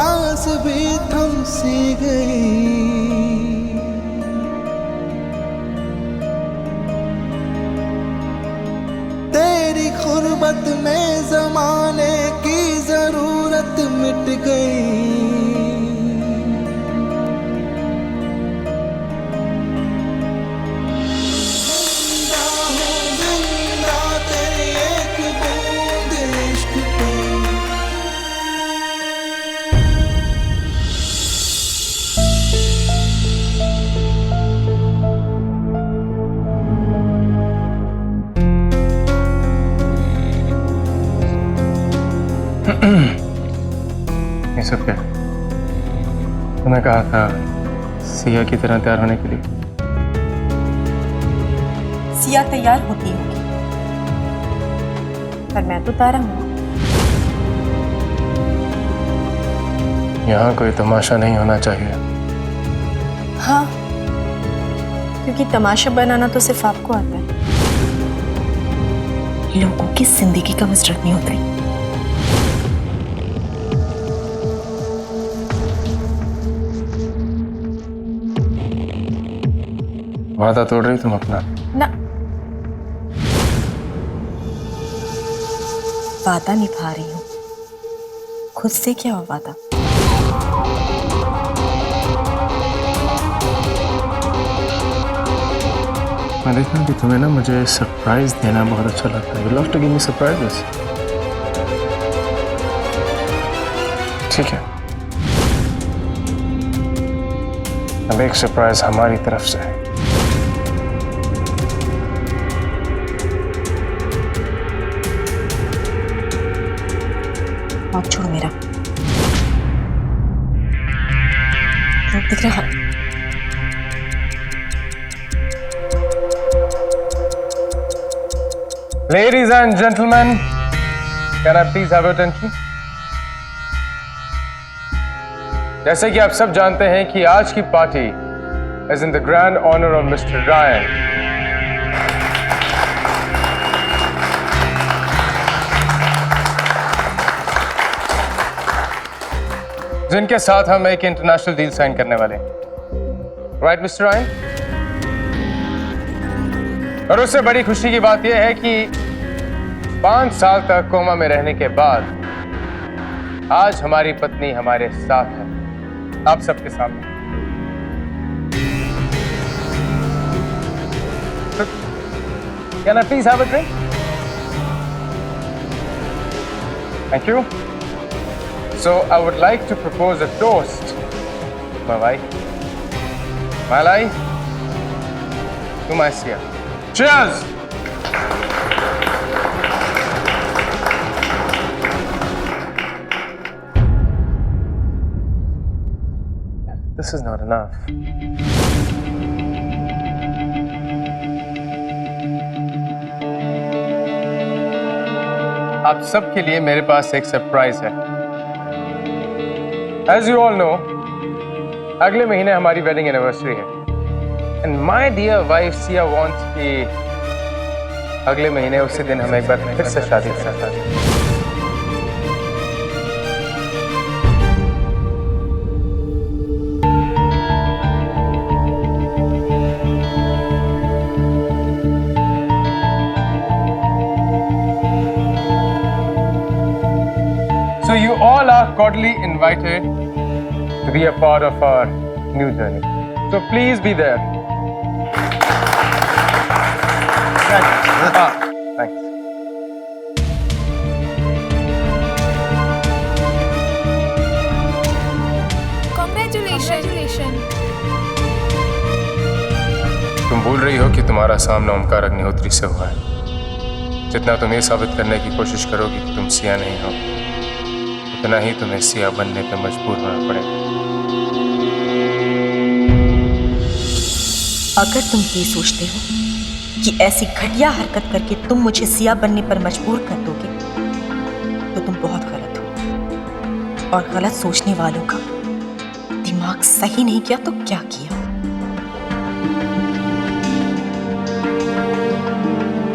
सांस भी थम सी गई। तेरी गुर्बत में जमाने की जरूरत मिट गई। ये सब क्या? तुम्हें कहा था सिया की तरह तैयार होने के लिए। सिया तैयार होती होगी, पर मैं तो तारा हूं। यहाँ कोई तमाशा नहीं होना चाहिए। हाँ, क्योंकि तमाशा बनाना तो सिर्फ आपको आता है, लोगों की जिंदगी का मसरत नहीं होता। वादा तोड़ रही तुम अपना? ना, वादा निभा रही हूँ। खुद से क्या हुआ वादा? मैं देखा कि तुम्हें ना मुझे सरप्राइज देना बहुत अच्छा लगता है। You love to give me surprises. ठीक है, अब एक सरप्राइज हमारी तरफ से है। हाथ छोड़ो मेरा। रोक दिख रहा हाथ। Ladies and gentlemen, can I please have your attention? जैसे कि आप सब जानते हैं कि आज की party is in the grand honor of Mr. Ryan. जिनके साथ हम एक इंटरनेशनल डील साइन करने वाले हैं। Right mister Ryan? और उससे बड़ी खुशी की बात यह है कि 5 साल तक कोमा में रहने के बाद आज हमारी पत्नी हमारे साथ है, आप सबके सामने। Can I please have a drink? Thank you. So I would like to propose a toast, my wife, Malai, to my Sia. Cheers! This is not enough. आप सबके लिए मेरे पास एक सरप्राइज है। As you all know, अगले महीने हमारी wedding anniversary है, and my dear wife Sia wants कि अगले महीने उसी दिन हम एक बार फिर से शादी करें। So you all are cordially invited to be a part of our new journey. So please be there. Thanks. Congratulations. तुम भूल रही हो कि तुम्हारा सामना ओमकार अग्निहोत्री से हुआ है। जितना तुम ये साबित करने की कोशिश करोगी कि तुम सिया नहीं हो, उतना ही तुम्हें सिया बनने पर मजबूर होना पड़ेगा। अगर तुम ये सोचते हो कि ऐसी घटिया हरकत करके तुम मुझे सिया बनने पर मजबूर कर दोगे, तो तुम बहुत गलत हो। और गलत सोचने वालों का दिमाग सही नहीं किया तो क्या किया?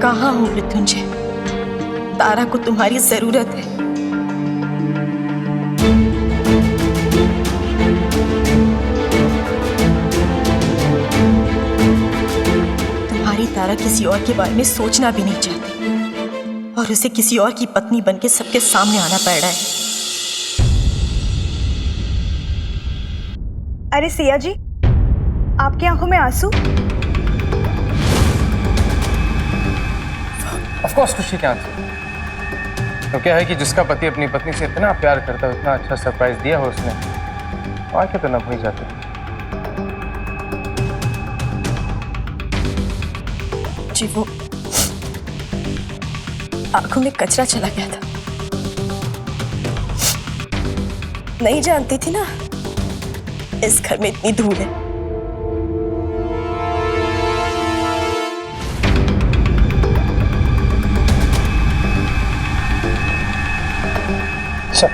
कहाँ हो मृत्युंजय? तारा को तुम्हारी जरूरत है। तुम्हारी तारा किसी और के बारे में सोचना भी नहीं चाहती और उसे किसी और की पत्नी बनके सबके सामने आना पड़ रहा है। अरे सिया जी, आपकी आंखों में आंसू? ऑफ कोर्स खुशी के आंसू। तो क्या है कि जिसका पति अपनी पत्नी से इतना प्यार करता है, इतना अच्छा सरप्राइज दिया हो उसने, आंखें तो नम हो ही जाती। जी वो आंखों में कचरा चला गया था। नहीं जानती थी ना इस घर में इतनी धूल है। अच्छा,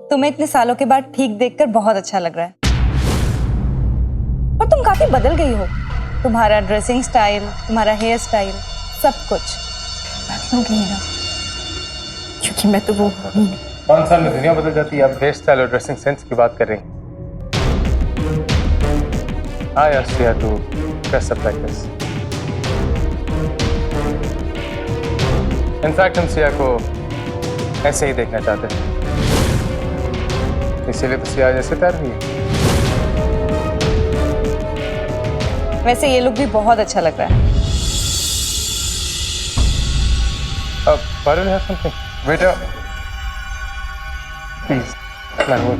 तुम्हें इतने सालों के बाद ठीक देखकर बहुत अच्छा लग रहा है। और तुम काफी बदल गई हो। तुम्हारा ड्रेसिंग स्टाइल, तुम्हारा हेयर स्टाइल, सब कुछ बदलोगी ना, क्योंकि मैं तो वो हूं नहीं। 5 साल में दुनिया बदल जाती है। आप हेयर स्टाइल और ड्रेसिंग सेंस की बात कर रही हैं। I asked Sia to dress up like this. In fact, हम सिया को ऐसे ही देखना चाहते हैं, इसीलिए तो सिया जैसे तैयार हुई है। वैसे ये लुक भी बहुत अच्छा लग रहा है। अब Parul have something. Waiter, please, mango.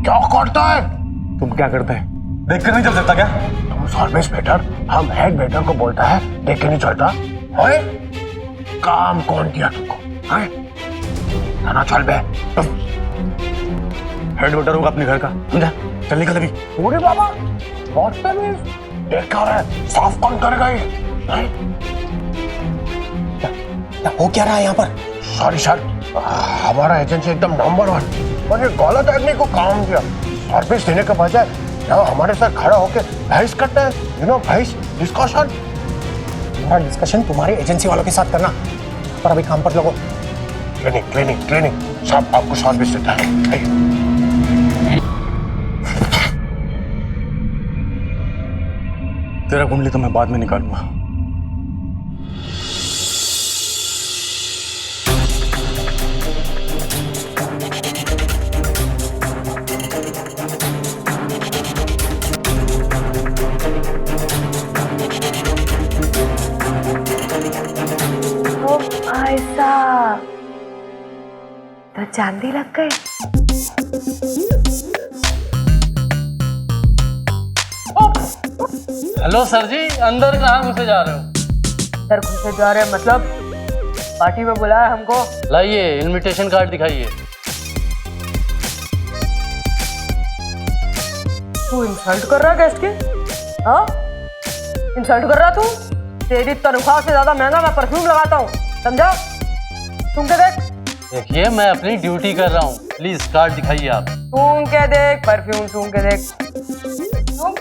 क्या करता है? तुम क्या करते हैं? देख कर नहीं चल सकता क्या? तुम सर्विस वेटर, हम हेड वेटर को बोलता है देख के नहीं चलता है? काम कौन किया तुमको? ना चल बे। हेड वेटर होगा अपने घर का, समझा? चल निकल अभी। पूरे बाबा बहुत तमीज। देख क्या रहा है? साफ कौन करेगा ये? क्या हो क्या रहा है यहाँ पर? सॉरी सर, हमारा एजेंसी एकदम नंबर 1 और ये गलत आदमी को काम दिया। सर्विस देने के बजाय यहाँ हमारे साथ खड़ा होके बहस करता है। यू नो बहस, डिस्कशन। हमारा डिस्कशन तुम्हारे एजेंसी वालों के साथ करना, पर अभी काम पर लगो। ट्रेनिंग ट्रेनिंग ट्रेनिंग सब आपको सर्विस देता है। तेरा कुंडली तो मैं बाद में निकालूंगा। भाई साहब, तो चांदी लग गए। हेलो सर जी, अंदर कहाँ घुसे जा रहे हो? सर घुसे जा रहे हैं मतलब पार्टी में बुलाया हमको। लाइए इनविटेशन कार्ड दिखाइए। तू इंसल्ट कर रहा है गेस्ट की? हाँ इंसल्ट कर रहा तू? तेरी तनख्वाह से ज्यादा महंगा मैं परफ्यूम लगाता हूँ, समझा? तुम क्या देख? देखिए मैं अपनी ड्यूटी कर रहा हूँ, प्लीज कार्ड दिखाइए आप। तुम क्या देख परफ्यूम, तुम क्या देख? तुम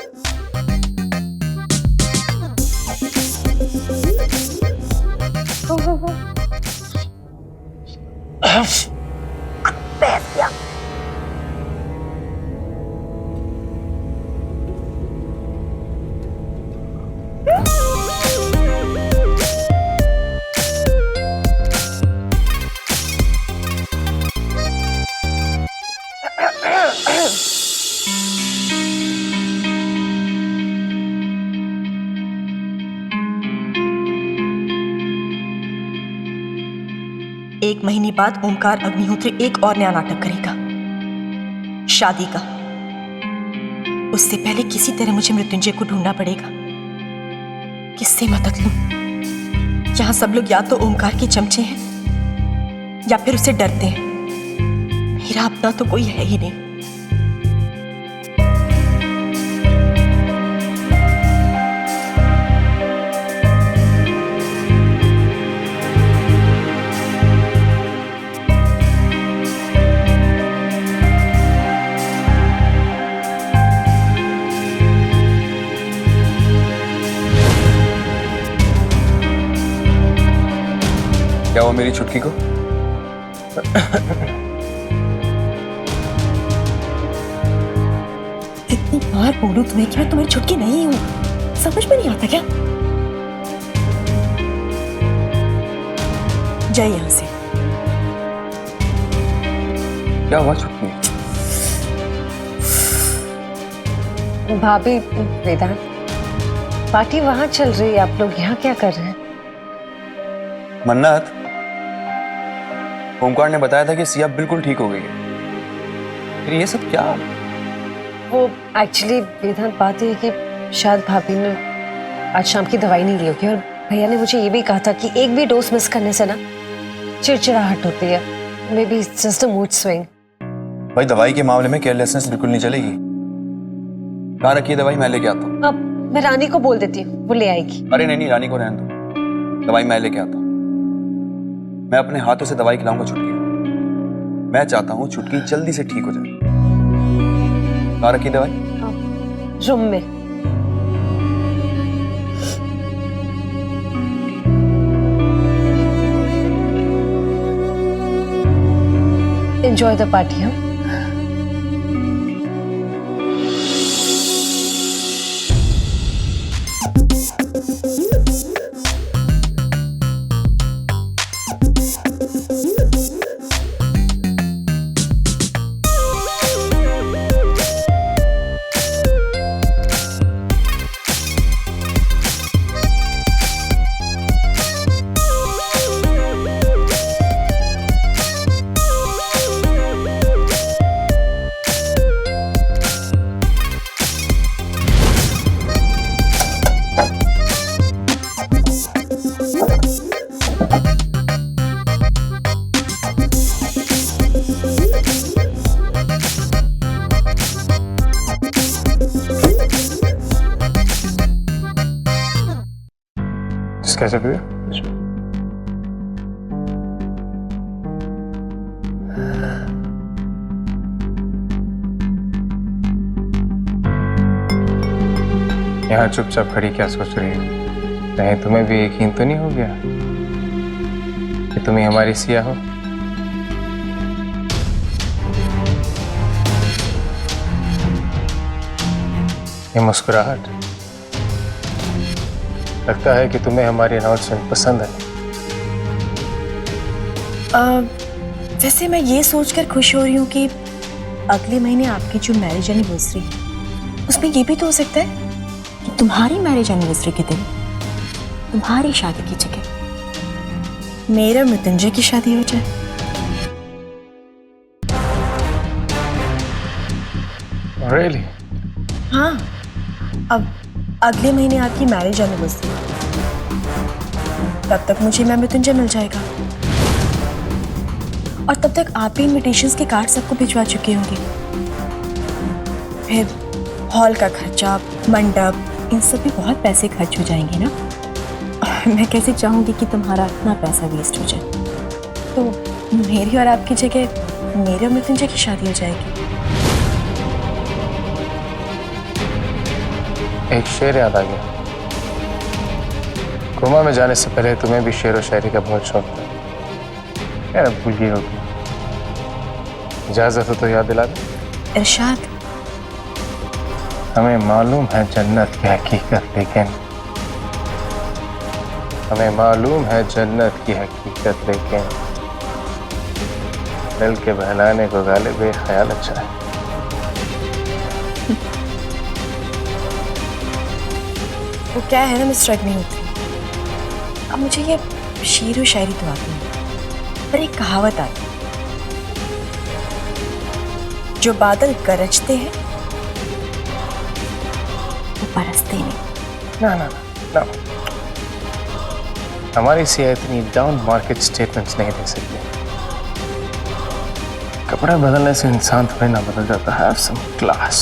एक महीने बाद ओमकार अग्निहोत्री एक और नया नाटक करेगा, शादी का। उससे पहले किसी तरह मुझे मृत्युंजय को ढूंढना पड़ेगा। किससे मदद लूं? यहां सब लोग या तो ओमकार के चमचे हैं या फिर उसे डरते हैं। मेरा अपना तो कोई है ही नहीं। क्या हुआ मेरी छुटकी को? कितनी बार बोलूं तुम्हें कि मैं तुम्हारी छुटकी नहीं हूं? समझ में नहीं आता क्या? जाइए यहां से। क्या हुआ छुटकी? भाभी, वेदांत, पार्टी वहां चल रही है, आप लोग यहाँ क्या कर रहे हैं? मन्नत, ओमकार ने बताया था कि सिया बिल्कुल ठीक हो गई है। फिर ये सब क्या? वो एक्चुअली वेदांत बात ये है कि शायद भाभी ने आज शाम की दवाई नहीं ली होगी, और भैया ने मुझे ये भी कहा था कि एक भी डोज मिस करने से ना चिड़चिड़ाहट होती है। May be just a mood swing. भाई दवाई के मामले में केयरलेसनेस बिल्कुल नहीं चलेगी। कहाँ रखी है दवाई? मैं लेके आता हूँ। अब मैं रानी को बोल देती हूँ, वो ले आएगी। अरे नहीं, रानी को रहने दो, दवाई मैं लेके आता हूँ। मैं अपने हाथों से दवाई खिलाऊंगा छुटकी को। मैं चाहता हूँ छुटकी जल्दी से ठीक हो जाए। कहाँ रखी दवाई? रूम में। Enjoy the party. हम कैसे पिया? यहाँ चुपचाप खड़ी क्या सोच रही हो? कहीं तुम्हें भी यकीन तो नहीं हो गया कि तुम ही हमारी सिया हो? ये मुस्कुराहट, लगता है कि तुम्हें हमारी अनाउंसमेंट पसंद है। वैसे मैं ये सोचकर खुश हो रही हूँ कि अगले महीने आपकी जो मैरिज एनिवर्सरी है उसमें ये भी तो हो सकता है कि तुम्हारी मैरिज एनिवर्सरी के दिन तुम्हारी शादी की जगह मेरा मृत्युंजय की शादी हो जाए। Really? हाँ, अगले महीने आपकी मैरिज एनिवर्सरी, तब तक मुझे मैं मृत्युंजय मिल जाएगा और तब तक आप भी इनविटेशंस के कार्ड सबको भिजवा चुके होंगे। फिर हॉल का खर्चा, मंडप, इन सब भी बहुत पैसे खर्च हो जाएंगे ना। मैं कैसे चाहूंगी कि तुम्हारा इतना पैसा वेस्ट हो जाए। तो मेरी और आपकी जगह मेरे और मृत्युंजय की शादी हो जाएगी। एक शेर याद आ गया। कोमा में जाने से पहले तुम्हें भी शेर और शायरी का बहुत शौक था। यार अब भूल गई होगी। इजाजत हो तो याद दिला दे। इरशाद, हमें मालूम है जन्नत की हकीकत, लेकिन हमें मालूम है जन्नत की हकीकत, लेकिन दिल के बहलाने को गालिब ख्याल अच्छा है। वो क्या है ना मिस्टर अग्निहोत्री, अब मुझे ये शेर और शायरी तो आती है, पर एक कहावत आती है, जो बादल गरजते हैं वो बरसते नहीं। ना ना ना, हमारी सी इतनी डाउन मार्केट स्टेटमेंट्स नहीं दे सकते। कपड़ा बदलने से इंसान थोड़ी ना बदल जाता है। Have some class.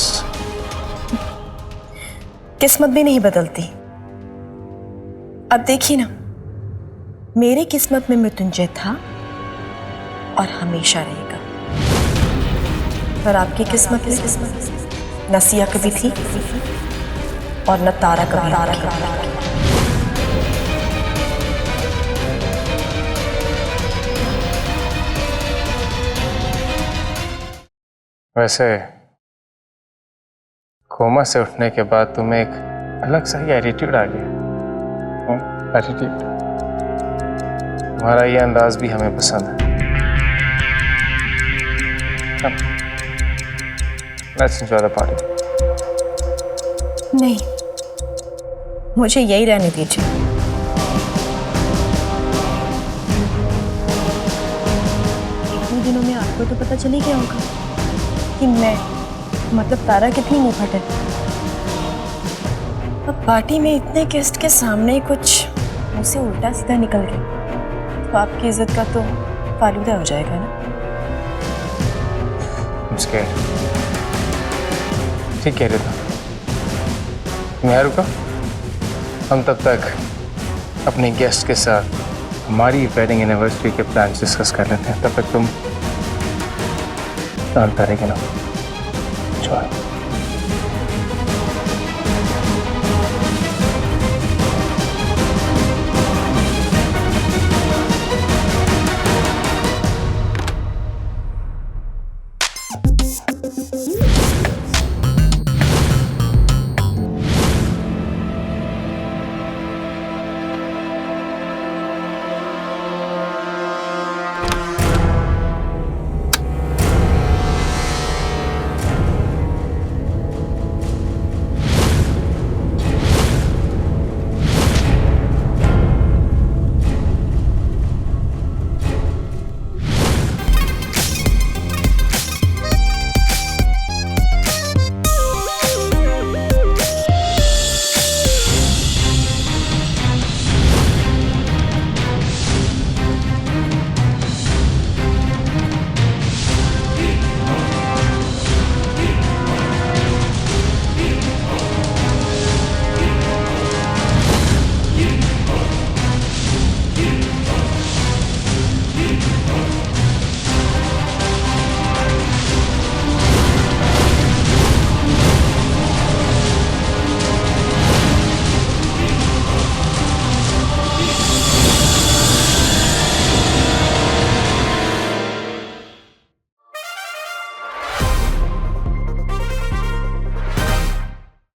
किस्मत भी नहीं बदलती। अब देखिए ना, मेरी किस्मत में मृत्युंजय था और हमेशा रहेगा, पर आपकी किस्मत में न सिया कभी थी और न तारा कभी। वैसे कोमा से उठने के बाद तुम्हें एक अलग सा ही एटीट्यूड आ गया। एटीट्यूड, तुम्हारा ये अंदाज भी हमें पसंद है। Let's enjoy the party. नहीं, मुझे यही रहने दीजिए। इतने दिनों में आपको तो पता चल ही गया होगा कि मैं मतलब तारा कितनी मुंहफट है। अब पार्टी में इतने गेस्ट के सामने कुछ मुझसे उल्टा सीधा निकल गया तो आपकी इज्जत का तो फालूदा हो जाएगा ना। ठीक कह रहे थे। मैं रुका, हम तब तक अपने गेस्ट के साथ हमारी वेडिंग एनिवर्सरी के प्लान डिस्कस कर लेते हैं। तब तक तुम जानता रहेगा ना।